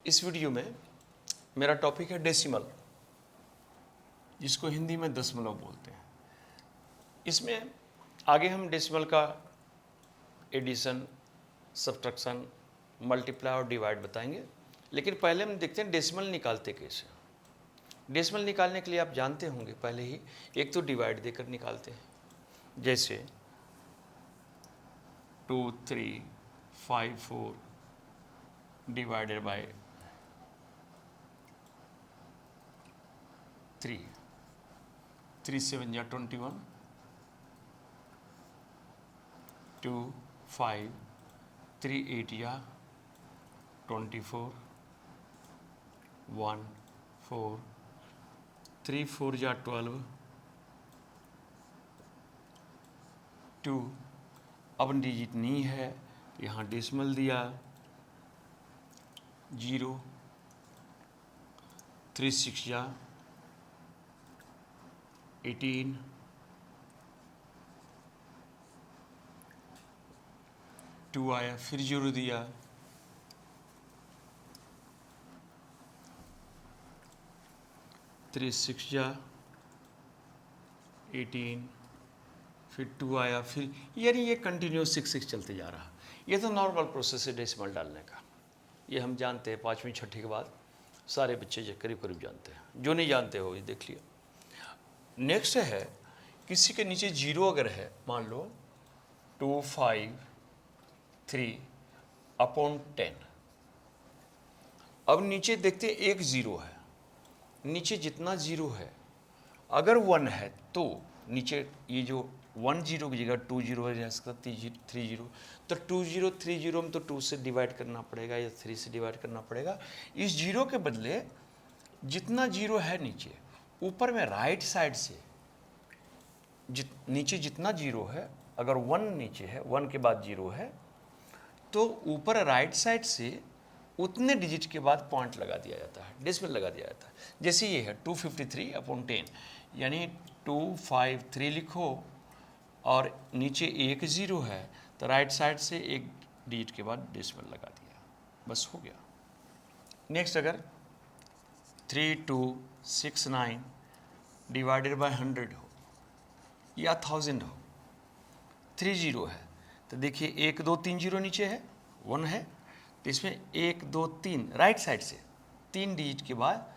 इस वीडियो में मेरा टॉपिक है डेसिमल, जिसको हिंदी में दशमलव बोलते हैं। इसमें आगे हम डेसिमल का एडिशन, सब्ट्रैक्शन, मल्टीप्लाई और डिवाइड बताएंगे, लेकिन पहले हम देखते हैं डेसिमल निकालते कैसे। डेसिमल निकालने के लिए आप जानते होंगे पहले ही, एक तो डिवाइड देकर निकालते हैं, जैसे 2 3 5 4 डिवाइडेड बाय 3 3 7 या 21 2 5 3 8 या 24 1 4 3 4 या 12 2। अब डिजिट नहीं है, यहाँ डेसिमल दिया 0 3 6 या 18 2 आया, फिर 0 दिया 3 6 या 18 फिर 2 आया, फिर यानी ये कंटिन्यूस 6 6 चलते जा रहा। ये तो नॉर्मल प्रोसेस है डेसिमल डालने का, ये हम जानते हैं। 5वीं 6ठी के बाद सारे बच्चे जो करीब करीब जानते हैं, जो नहीं जानते हो ये देख लिया। नेक्स्ट है, किसी के नीचे 0 अगर है, मान लो 2 5 3 अपॉन 10। अब नीचे देखते हैं एक 0 है, नीचे जितना 0 है अगर 1 है तो नीचे ये जो 1 0 की जगह 2 0 है, 3 0, तो 2 0 3 0 में तो 2 से डिवाइड करना पड़ेगा या 3 से डिवाइड करना पड़ेगा। इस 0 के बदले जितना 0 है नीचे, ऊपर में राइट साइड से नीचे जितना 0 है, अगर 1 नीचे है, 1 के बाद 0 है, तो ऊपर राइट साइड से उतने डिजिट के बाद पॉइंट लगा दिया जाता है, डेसिमल लगा दिया जाता है। जैसे ये है 253 अपॉन 10, यानी 253 लिखो और नीचे एक 0 है, तो राइट साइड से एक डिजिट के बाद डेसिमल लगा दिया, बस हो गया। नेक्स्ट अगर 3269 डिवाइडेड बाय 100 हो या 1000 हो, 3 0 है, तो देखिए 1 2 3 0 नीचे है, 1 है, तो इसमें 1 2 3 राइट साइड से 3 डिजिट के बाद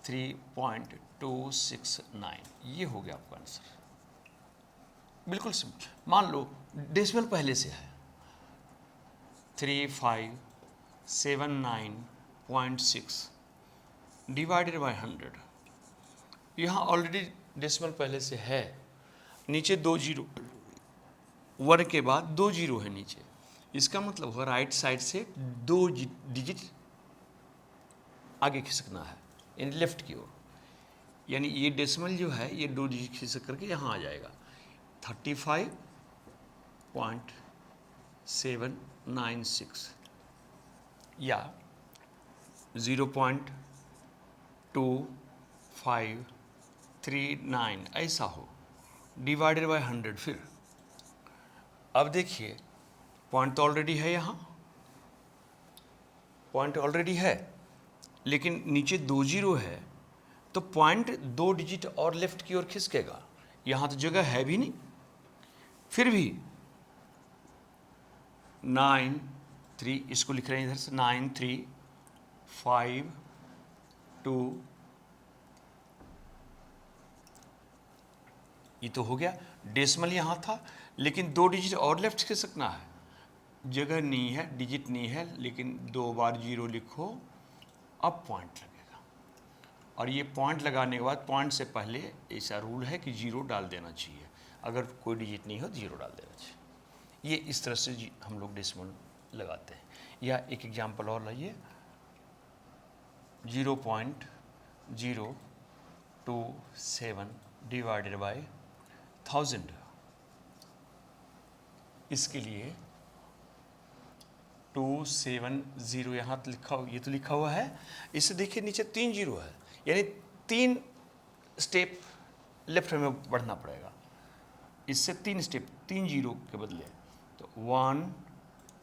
3.269, ये हो गया आपका आंसर। बिल्कुल सिंपल। मान लो डेसिमल पहले से है 3579.6 डिवाइडेड बाय 100, यहाँ ऑलरेडी डेसिमल पहले से है, नीचे 2 0, 1 के बाद 2 0 है नीचे, इसका मतलब हुआ राइट साइड से 2 डिजिट आगे खिसकना है, यानी लेफ्ट की ओर, यानी ये डेसिमल जो है ये 2 डिजिट खिसक करके यहाँ आ जाएगा 35.796 या 0.2539 ऐसा हो, डिवाइडेड बाय 100। फिर अब देखिए पॉइंट तो ऑलरेडी है, यहाँ पॉइंट ऑलरेडी है, लेकिन नीचे 2 0 है, तो पॉइंट 2 डिजिट और लेफ्ट की ओर खिसकेगा, यहाँ तो जगह है भी नहीं। फिर भी 9 3, इसको लिख रहे हैं इधर से 9 3 5 2, ये तो हो गया। डेसिमल यहाँ था, लेकिन 2 डिजिट और लेफ्ट खिसकना है, जगह नहीं है, डिजिट नहीं है, लेकिन 2 बार 0 लिखो, अब पॉइंट लगेगा। और ये पॉइंट लगाने के बाद पॉइंट से पहले ऐसा रूल है कि 0 डाल देना चाहिए, अगर कोई डिजिट नहीं हो तो 0 डाल देना चाहिए। ये इस तरह से हम लोग डेसिमल लगाते हैं। या एक एग्जाम्पल और लाइए, 0.027 डिवाइडेड बाय 1000। इसके लिए 270 यहाँ तो लिखा हो, ये तो लिखा हुआ है, इससे देखिए नीचे 3 0 है, यानी 3 स्टेप लेफ्ट में बढ़ना पड़ेगा, इससे 3 स्टेप, 3 0 के बदले, तो 1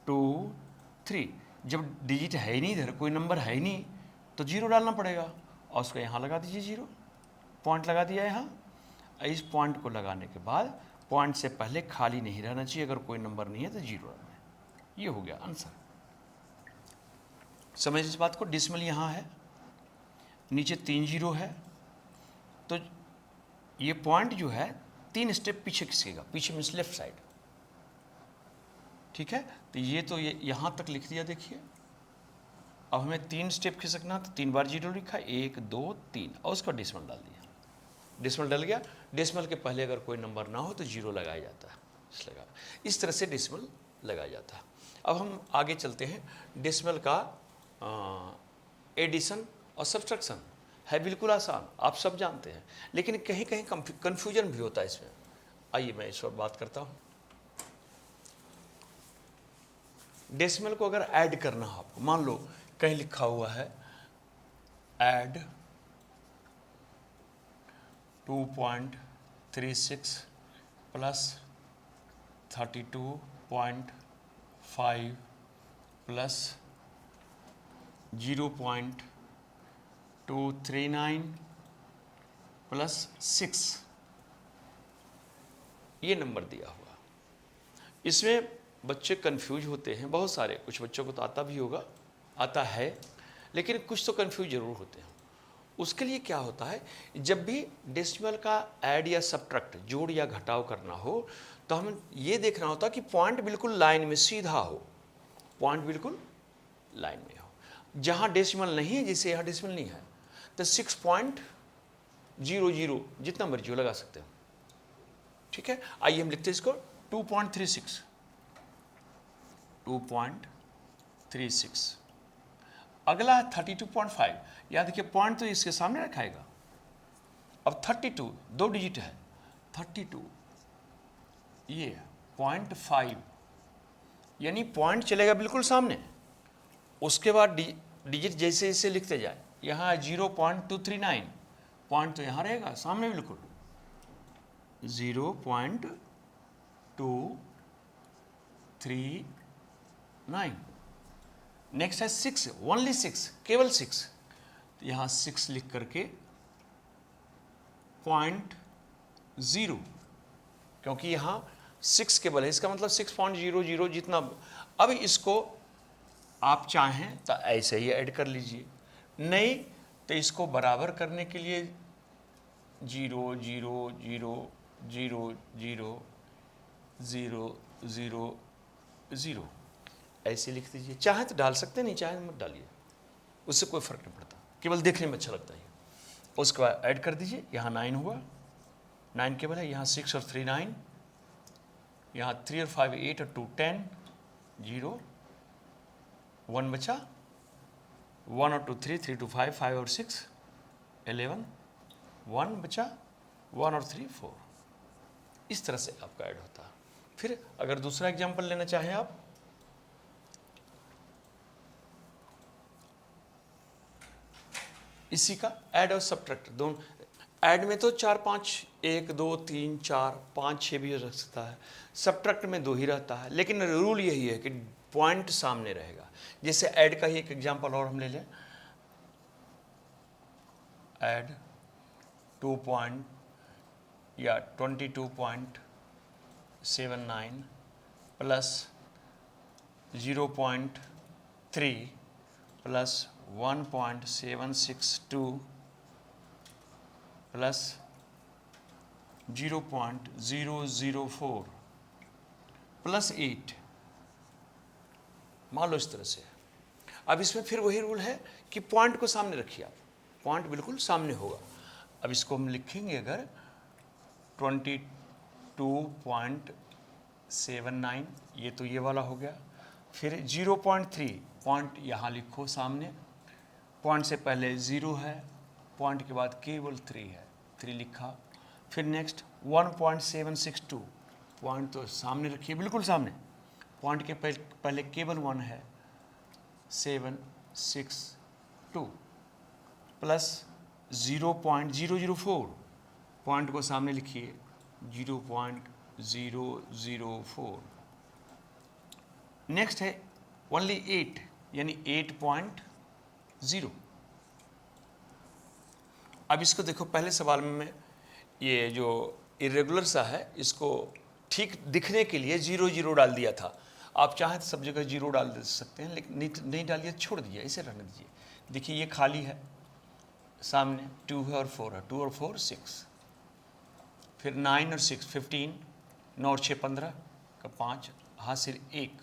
2 3, जब डिजिट है ही नहीं इधर, कोई नंबर है ही नहीं, तो जीरो डालना पड़ेगा और उसको यहाँ लगा दीजिए, जीरो पॉइंट लगा दिया यहाँ। इस पॉइंट को लगाने के बाद पॉइंट से पहले खाली नहीं रहना चाहिए, अगर कोई नंबर नहीं है तो जीरो रहना है। ये हो गया आंसर। समझ इस बात को। डिसमल यहाँ है, नीचे 3 जीरो है, तो ये पॉइंट जो है 3 स्टेप पीछे खिसकेगा, पीछे मीन्स लेफ्ट साइड, ठीक है। तो ये यहाँ तक लिख दिया, देखिए। अब हमें 3 स्टेप खिसकना, तो 3 बार जीरो लिखा, 1 2 3, और उसका डेसिमल डाल दिया। डेसिमल डल गया। डेसिमल के पहले अगर कोई नंबर ना हो तो जीरो लगाया जाता है, इस तरह से डेसिमल लगाया जाता है। अब हम आगे चलते हैं। डेसिमल का एडिशन और सब्ट्रैक्शन है बिल्कुल आसान, आप सब जानते हैं, लेकिन कहीं कहीं कन्फ्यूजन भी होता है इसमें। आइए मैं इस पर बात करता हूँ। डेसिमल को अगर ऐड करना हो आपको, मान लो कहीं लिखा हुआ है ऐड 2.36 प्लस 32.5 प्लस 0.239 प्लस 6, ये नंबर दिया हुआ। इसमें बच्चे कंफ्यूज होते हैं बहुत सारे, कुछ बच्चों को तो आता भी होगा, आता है, लेकिन कुछ तो कंफ्यूज जरूर होते हैं। उसके लिए क्या होता है, जब भी डेसिमल का ऐड या सब्ट्रैक्ट, जोड़ या घटाव करना हो, तो हमें ये देखना होता कि पॉइंट बिल्कुल लाइन में सीधा हो, पॉइंट बिल्कुल लाइन में हो। जहाँ डेसिमल नहीं है, जैसे यहाँ डेसिमल नहीं है, तो 6.00 जितना मर्जी हो लगा सकते हो, ठीक है। आइए हम लिखते हैं इसको 2.36, 2.36। अगला है 32.5, याद देखिए पॉइंट तो इसके सामने रखाएगा। अब 32 2 डिजिट है, 32 ये 0.5, यानी पॉइंट चलेगा बिल्कुल सामने। उसके बाद डिजिट जैसे जैसे लिखते जाए, यहाँ 0.239, पॉइंट तो यहाँ रहेगा सामने बिल्कुल, 0.239। नेक्स्ट है 6, ओनली 6, केवल 6, तो यहाँ 6 लिख करके 0.0, क्योंकि यहाँ 6 केवल है, इसका मतलब 6.00 जितना। अब इसको आप चाहें तो ऐसे ही ऐड कर लीजिए, नहीं तो इसको बराबर करने के लिए 0 0 0 0 0 0 0 0 ऐसे लिख दीजिए। चाहे तो डाल सकते, नहीं चाहे मत डालिए, उससे कोई फर्क नहीं पड़ता, केवल देखने में अच्छा लगता है। उसके बाद ऐड कर दीजिए, यहाँ 9 हुआ, 9 केवल है, यहाँ 6 और 3 9, यहाँ 3 और 5 8 और 2 10, 0 1 बचा, 1 और 2 3, 3 2 5, 5 और 6 11, 1 बचा, 1 और 3 4। इस तरह से आपका ऐड होता है। फिर अगर दूसरा एग्जाम्पल लेना चाहें आप, इसी का ऐड और सब्ट्रैक्ट दोनों। ऐड में तो 4 5, 1 2 3 4 5 6 भी रख सकता है, सब्ट्रैक्ट में 2 ही रहता है, लेकिन रूल यही है कि पॉइंट सामने रहेगा। जैसे ऐड का ही एक एग्जांपल और हम ले लें, add 22.79 plus 0.3 plus 1.762 plus 0.004 plus 8, मान लो इस तरह से। अब इसमें फिर वही रूल है कि पॉइंट को सामने रखिए आप, पॉइंट बिल्कुल सामने होगा। अब इसको हम लिखेंगे अगर 22.79, ये तो ये वाला हो गया, फिर 0.3, पॉइंट यहाँ लिखो सामने, पॉइंट से पहले 0 है, पॉइंट के बाद केवल 3 है, 3 लिखा। फिर नेक्स्ट 1.762, पॉइंट तो सामने रखिए बिल्कुल सामने, पॉइंट के पहले केवल 1 है, 762 प्लस 0.004, पॉइंट को सामने लिखिए 0.004। नेक्स्ट है ओनली 8, यानी 8.0। अब इसको देखो, पहले सवाल में ये जो इरेगुलर सा है इसको ठीक दिखने के लिए 0 0 डाल दिया था। आप चाहें तो सब जगह 0 डाल दे सकते हैं, लेकिन नहीं डालिए, छोड़ दीजिए, इसे रहने दीजिए। देखिए ये खाली है, सामने 2 है और 4 है, 2 और 4 6, फिर 9 और 6 15, 9 और 6 15 का 5, हासिल 1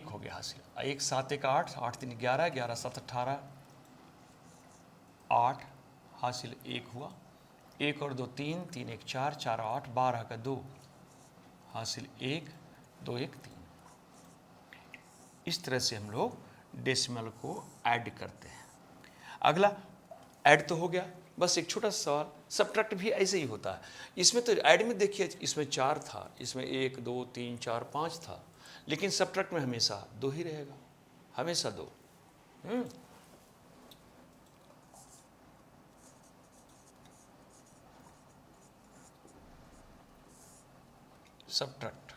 हो गया हासिल। 1 7 1 8, 8 3 11, 11 7 18, 8 हासिल 1 हुआ। 1 और 2 3, 3 1 4, 4 8, 12 का 2 हासिल 1, 2 1 3। इस तरह से हम लोग डेसिमल को ऐड करते हैं। अगला ऐड तो हो गया, बस एक छोटा सा सवाल, सबट्रैक्ट भी ऐसे ही होता है। इसमें तो ऐड में देखिए, इसमें 4 था, इसमें 1 2 3 4 5 था, लेकिन सबट्रैक्ट में हमेशा 2 ही रहेगा, हमेशा 2। सबट्रैक्ट,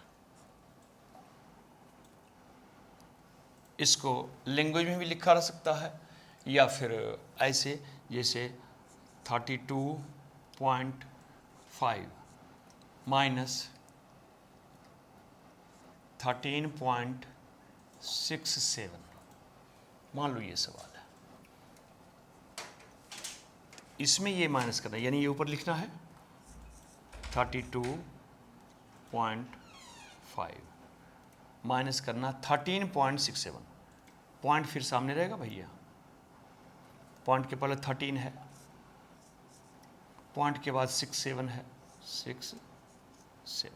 इसको लैंग्वेज में भी लिखा रह सकता है, या फिर ऐसे जैसे 32.5 माइनस 13.67। मान लो ये सवाल है, इसमें ये माइनस करना है, यानी ये ऊपर लिखना है 32.5 माइनस करना 13.67। पॉइंट फिर सामने रहेगा भैया, पॉइंट के पहले 13 है, पॉइंट के बाद 6 7 है, 6 7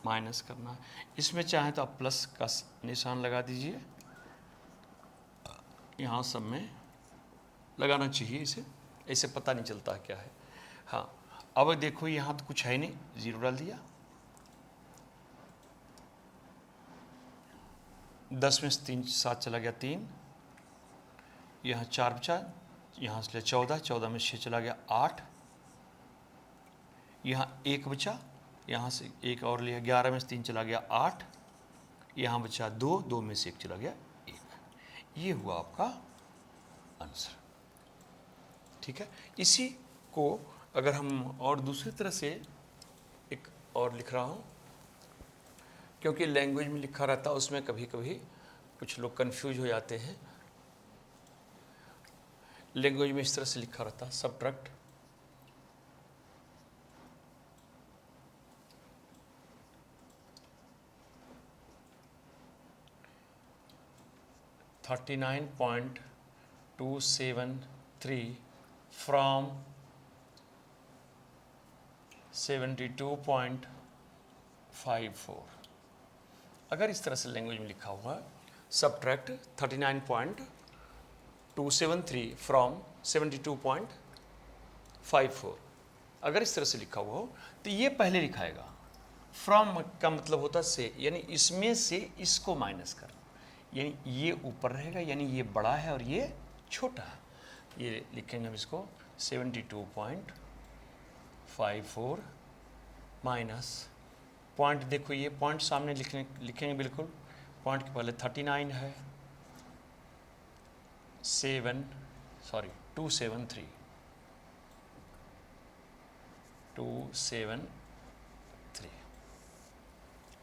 माइनस करना है। इसमें चाहे तो आप प्लस का निशान लगा दीजिए, यहाँ सब में लगाना चाहिए इसे, ऐसे पता नहीं चलता क्या है। हाँ, अब देखो यहाँ तो कुछ है नहीं, 0 डाल दिया। 10 में से 3 7 चला गया 3, यहाँ 4 बचा, यहाँ से 14, 14 में 6 चला गया 8, यहाँ 1 बचा, यहाँ से 1 और लिया, 11 में से 3 चला गया 8, यहाँ बचा 2, 2 में से 1 चला गया 1। ये हुआ आपका आंसर। ठीक है, इसी को अगर हम और दूसरी तरह से एक और लिख रहा हूँ, क्योंकि लैंग्वेज में लिखा रहता है उसमें कभी कभी कुछ लोग कंफ्यूज हो जाते हैं। लैंग्वेज में इस तरह से लिखा रहता है, सबट्रैक्ट $39.273 फ्रॉम 72.54। अगर इस तरह से लैंग्वेज में लिखा हुआ है, सबट्रैक्ट 39.273 फ्रॉम 72.54, अगर इस तरह से लिखा हुआ हो तो ये पहले लिखाएगा। फ्रॉम का मतलब होता है से, यानी इसमें से इसको माइनस करना, यानी ये ऊपर रहेगा, यानी ये बड़ा है और ये छोटा है। ये लिखेंगे हम इसको 72.54 माइनस पॉइंट, देखो ये पॉइंट सामने लिखेंगे बिल्कुल, पॉइंट के पहले 39 है, 273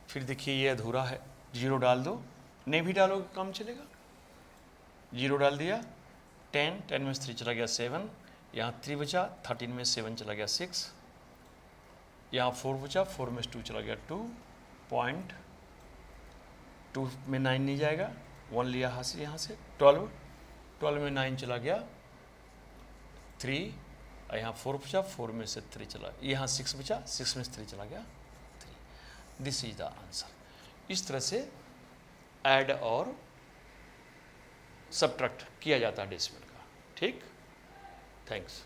फिर देखिए ये अधूरा है, 0 डाल दो, नहीं भी डालोगे काम चलेगा। 0 डाल दिया, 10, 10 में से 3 चला गया 7, यहाँ 3 बचा, 13 में 7 चला गया 6, यहाँ 4 बचा, 4 में से 2 चला गया 2, पॉइंट 2 में 9 नहीं जाएगा, 1 लिया हासिल, यहाँ से 12, 12 में 9 चला गया 3, यहाँ 4 बचा, 4 में से 3 चला, यहाँ 6 बचा, 6 में से 3 चला गया 3। This is the answer. इस तरह से ऐड और सबट्रैक्ट किया जाता है डेसिमल का। ठीक, थैंक्स।